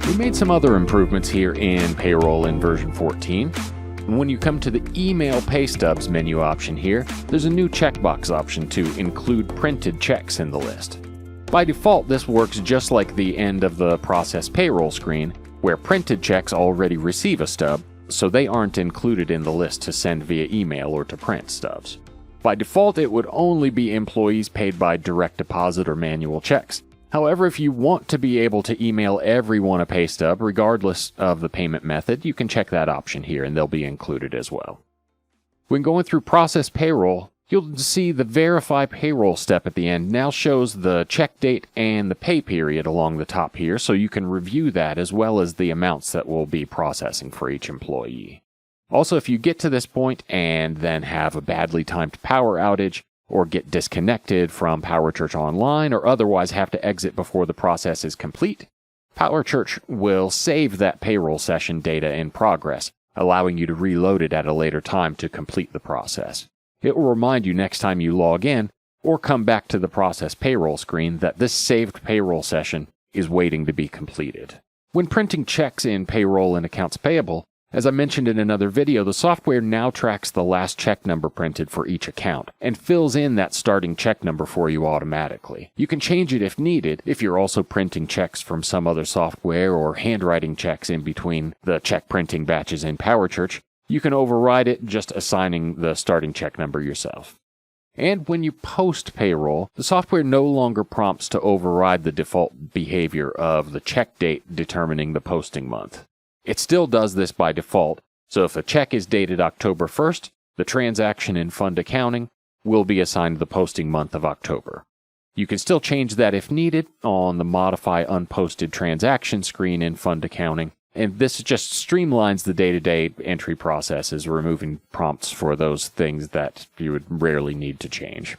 We made some other improvements here in Payroll in version 14. When you come to the Email Pay Stubs menu option here, there's a new checkbox option to include printed checks in the list. By default, this works just like the end of the Process Payroll screen, where printed checks already receive a stub, so they aren't included in the list to send via email or to print stubs. By default, it would only be employees paid by direct deposit or manual checks. However, if you want to be able to email everyone a pay stub, regardless of the payment method, you can check that option here and they'll be included as well. When going through Process Payroll, you'll see the Verify Payroll step at the end now shows the check date and the pay period along the top here, so you can review that as well as the amounts that we'll be processing for each employee. Also, if you get to this point and then have a badly timed power outage, or get disconnected from PowerChurch Online, or otherwise have to exit before the process is complete, PowerChurch will save that payroll session data in progress, allowing you to reload it at a later time to complete the process. It will remind you next time you log in, or come back to the Process Payroll screen, that this saved payroll session is waiting to be completed. When printing checks in Payroll and Accounts Payable, as I mentioned in another video, the software now tracks the last check number printed for each account and fills in that starting check number for you automatically. You can change it if needed if you're also printing checks from some other software or handwriting checks in between the check printing batches in PowerChurch. You can override it just assigning the starting check number yourself. And when you post payroll, the software no longer prompts to override the default behavior of the check date determining the posting month. It still does this by default, so if a check is dated October 1st, the transaction in Fund Accounting will be assigned the posting month of October. You can still change that if needed on the Modify Unposted Transaction screen in Fund Accounting, and this just streamlines the day-to-day entry processes, removing prompts for those things that you would rarely need to change.